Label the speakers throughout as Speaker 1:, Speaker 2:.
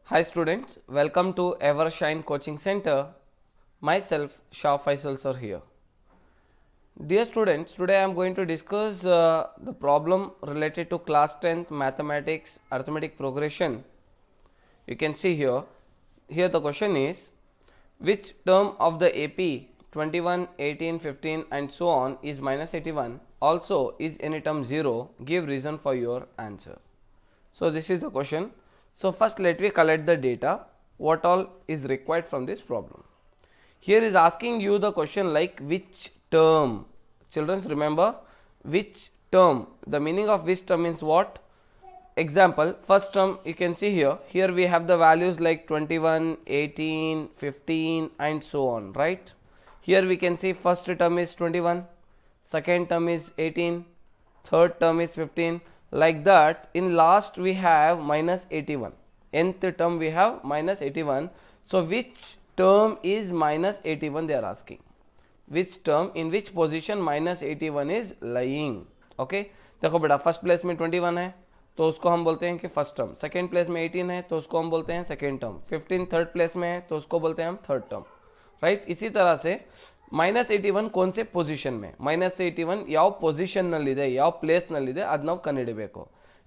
Speaker 1: Hi students, welcome to Evershine Coaching Center. Myself Shah Faisal sir here. Dear students, today I am going to discuss the problem related to class 10th mathematics arithmetic progression. You can see here. Here the question is, which term of the AP 21, 18, 15 and so on is minus 81? Also, is any term 0? Give reason for your answer. So this is the question. So first let me collect the data. What all is required from this problem? Here is asking you the question like which term. Children, remember which term. The meaning of which term means what? Example, first term you can see here. Here we have the values like 21, 18, 15 and so on, right? Here we can see first term is 21, second term is 18, third term is 15. Like that, in last we have minus 81. Nth term we have minus 81. So which term is minus 81 they are asking. Which term in which position minus 81 is lying. Okay, देखो बेटा first place में 21 है तो उसको हम बोलते हैं कि फर्स्ट टर्म, सेकेंड प्लेस में 18 है तो उसको हम बोलते हैं सेकेंड टर्म, 15 थर्ड प्लेस में है तो उसको बोलते हैं हम थर्ड टर्म, राइट. इसी तरह से minus 81 कौन से पोजीशन में, minus 81 ಯಾವ ಪೊಸಿಷನ್ ನಲ್ಲಿದೆ, ಯಾವ ಪ್ಲೇಸ್ ನಲ್ಲಿದೆ ಅದು ನಾವು ಕಂಡುಹಿಡಬೇಕು.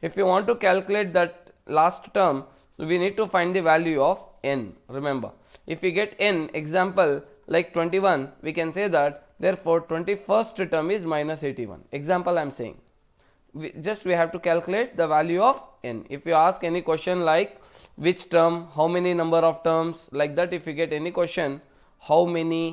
Speaker 1: If you want to calculate that last term, we need to find the value of n. Remember, if we get n, example like 21, we can say that therefore 21st term is minus 81. Example I am saying, we have to calculate the value of n. If you ask any question like which term, how many number of terms, like that, if you get any question, how many,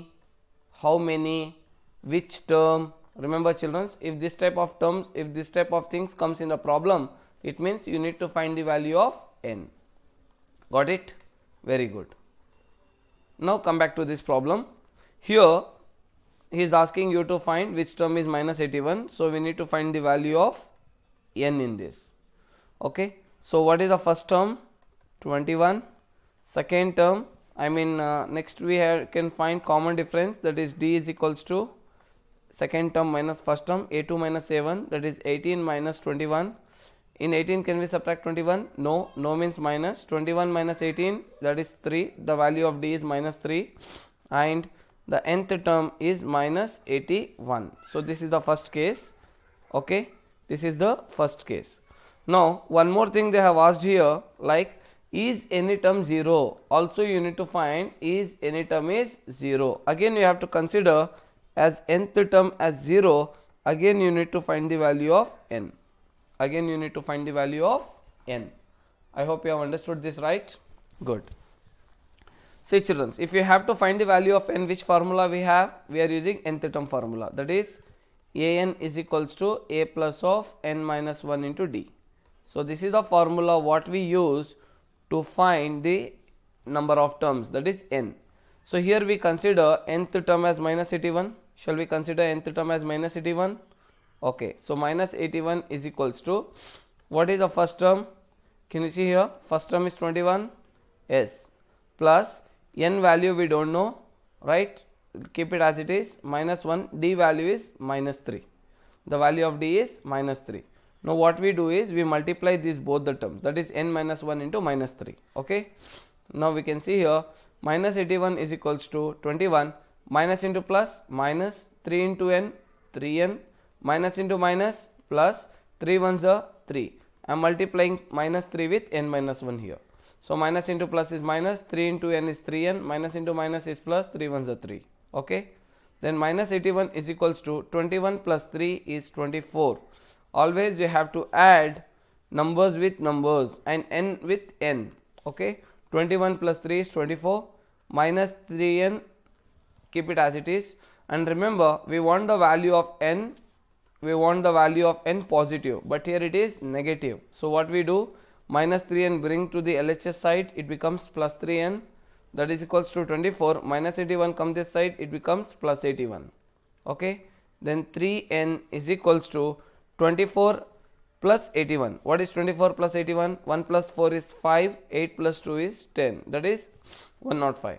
Speaker 1: which term, remember children, if this type of terms, if this type of things comes in the problem, it means you need to find the value of n. Got it? Very good. Now come back to this problem. Here he is asking you to find which term is minus 81, so we need to find the value of n in this. Okay, so what is the first term? 21. Second term, next we can find common difference, that is d is equals to second term minus first term, a2 minus a1, that is 18 minus 21. In 18 can we subtract 21? No means minus. 21 minus 18, that is 3. The value of d is minus 3 and the nth term is minus 81. So this is the first case. Okay, this is the first case. Now one more thing they have asked here, like is any term 0? Also you need to find is any term is 0. Again you have to consider as nth term as 0. Again you need to find the value of n. Again you need to find the value of n. I hope you have understood this, right? Good. See children, if you have to find the value of n, which formula we have? We are using nth term formula, that is an is equals to a plus of n minus 1 into d. So this is the formula what we use to find the number of terms, that is n. So here we consider nth term as minus 81. Shall we consider nth term as minus 81? Okay, so minus 81 is equals to, what is the first term? Can you see here? First term is 21, yes, plus n value we don't know, right? Keep it as it is, minus 1, d value is minus 3. The value of d is minus 3. Now what we do is we multiply these both the terms, that is n minus 1 into minus 3. Okay, now we can see here minus 81 is equals to 21, minus into plus, minus 3 into n, 3n, minus into minus, plus 3 ones are 3. I am multiplying minus 3 with n minus 1 here. So minus into plus is minus, 3 into n is 3n, minus into minus is plus, 3 ones are 3. Okay, then minus 81 is equals to 21 plus 3 is 24. Always you have to add numbers with numbers and n with n. Okay, 21 plus 3 is 24, minus 3n, keep it as it is, and remember we want the value of n, we want the value of n positive, but here it is negative. So what we do, minus 3n bring to the LHS side, it becomes plus 3n, that is equals to 24, minus 81 come this side, it becomes plus 81. Okay, then 3n is equals to 24 plus 81. What is 24 plus 81? 1 plus 4 is 5, 8 plus 2 is 10, that is 105.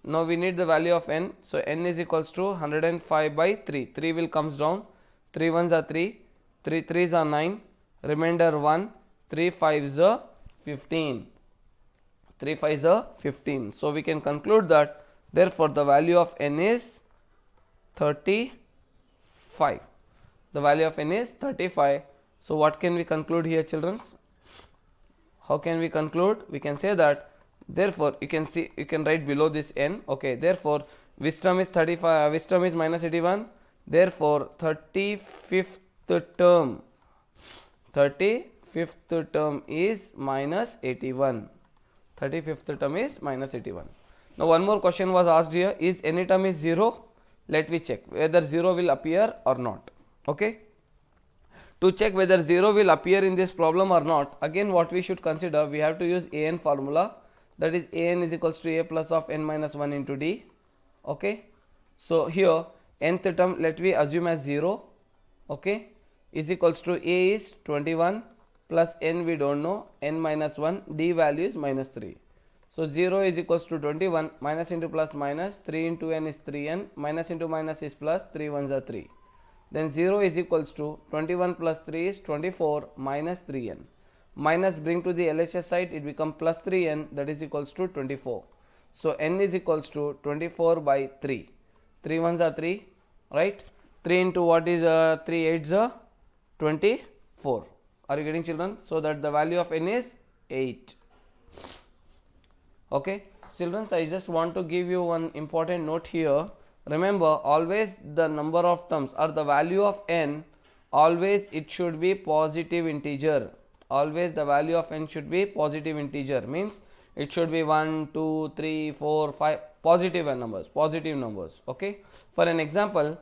Speaker 1: Now we need the value of n, so n is equals to 105 by 3. 3 will comes down, 3 ones are 3, 3 threes are 9, remainder 1, 3 5s are 15. 3 5s are 15. So we can conclude that therefore the value of n is 35. The value of n is 35. So what can we conclude here, children? How can we conclude? We can say that therefore you can see, you can write below this n. Okay, therefore which term is 35, which term is minus 81, therefore 35th term is minus 81. 35th term is minus 81. Now one more question was asked here, is any term is 0? Let me check whether 0 will appear or not. Okay, to check whether 0 will appear in this problem or not, again what we should consider, we have to use an formula, that is an is equals to a plus of n minus 1 into d. Okay, so here nth term let me assume as 0, okay, is equals to a is 21 plus n we don't know, n minus 1, d value is minus 3. So 0 is equals to 21, minus into plus minus, 3 into n is 3n, minus into minus is plus, 3 ones are 3. Then 0 is equals to 21 plus 3 is 24 minus 3n. Minus bring to the LHS side, it becomes plus 3n, that is equals to 24. So n is equals to 24 by 3. 3 ones are 3, right? 3 into what is 3 8s are 24. Are you getting, children? So that the value of n is 8. Okay, children, I just want to give you one important note here. Remember, always the number of terms or the value of n, always it should be positive integer. Always the value of n should be positive integer, means it should be 1 2 3 4 5 positive numbers. Okay, for an example,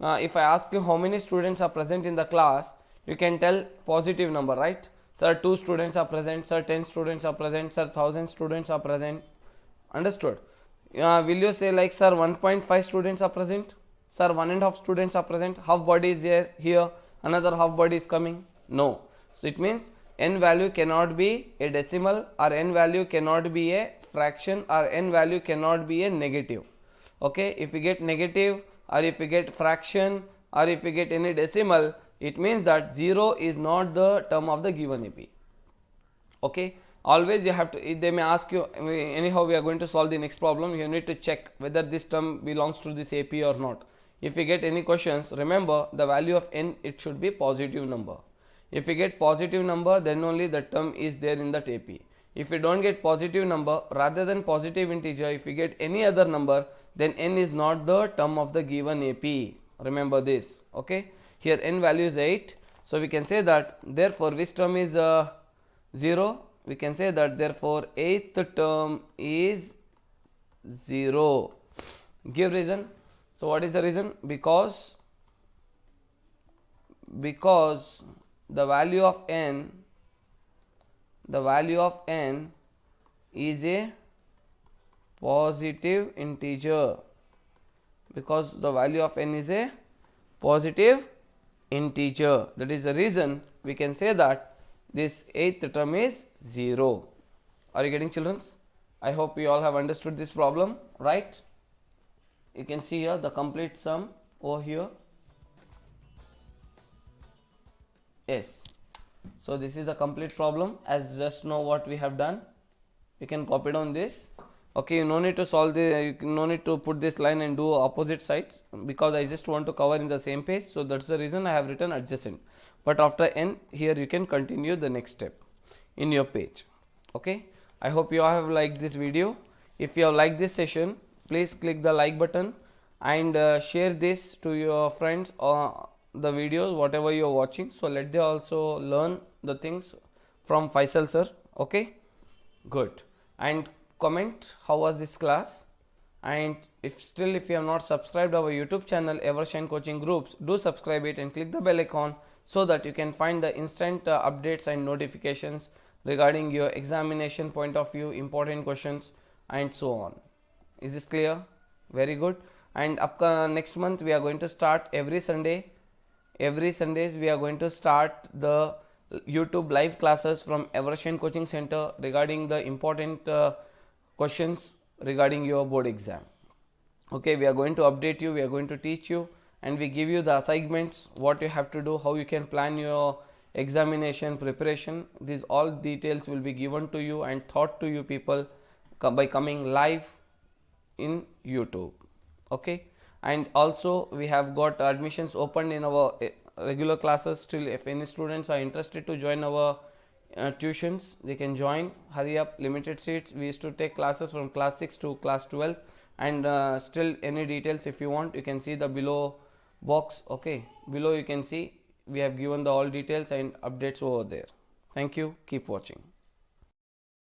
Speaker 1: if I ask you how many students are present in the class, you can tell positive number, right? Sir, 2 students are present, sir 10 students are present, sir 1000 students are present. Understood? Will you say like, sir 1.5 students are present, sir 1.5 students are present, half body is there here, another half body is coming? No. So it means n value cannot be a decimal, or n value cannot be a fraction, or n value cannot be a negative. Okay, if you get negative, or if you get fraction, or if you get any decimal, it means that 0 is not the term of the given AP. Okay, always you have to, they may ask you, anyhow we are going to solve the next problem, you need to check whether this term belongs to this AP or not. If you get any questions, remember the value of n, it should be positive number. If you get positive number, then only the term is there in that AP. If you don't get positive number, rather than positive integer, if you get any other number, then n is not the term of the given AP. Remember this. Okay, here n value is 8, so we can say that therefore which term is 0? We can say that therefore 8th term is 0. Give reason. So what is the reason? Because the value of n is a positive integer. Because the value of n is a positive integer, that is the reason we can say that this 8th term is 0. Are you getting, children? I hope you all have understood this problem, right? You can see here the complete sum over here. Yes, so this is a complete problem, as just know what we have done. You can copy down this. Okay, you no need to solve the, you no need to put this line and do opposite sides, because I just want to cover in the same page, so that's the reason I have written adjacent. But after n, here you can continue the next step in your page. Okay, I hope you all have liked this video. If you have liked this session, please click the like button and share this to your friends or the videos whatever you are watching, so let they also learn the things from Faisal sir. Okay, good. And comment how was this class, and if you have not subscribed our YouTube channel Evershine Coaching Groups, do subscribe it and click the bell icon, so that you can find the instant updates and notifications regarding your examination point of view, important questions and so on. Is this clear? Very good. And next month we are going to start every Sundays we are going to start the YouTube live classes from Evershine Coaching Center regarding the important questions regarding your board exam. Okay, we are going to update you, we are going to teach you, and we give you the assignments, what you have to do, how you can plan your examination preparation. These all details will be given to you and taught to you people, by coming live in YouTube. Okay, and also we have got admissions opened in our regular classes. Still, if any students are interested to join our tuitions, they can join. Hurry up, limited seats. We used to take classes from class 6 to class 12, and still any details if you want, you can see the below box. Okay, below you can see we have given the all details and updates over there. Thank you, keep watching.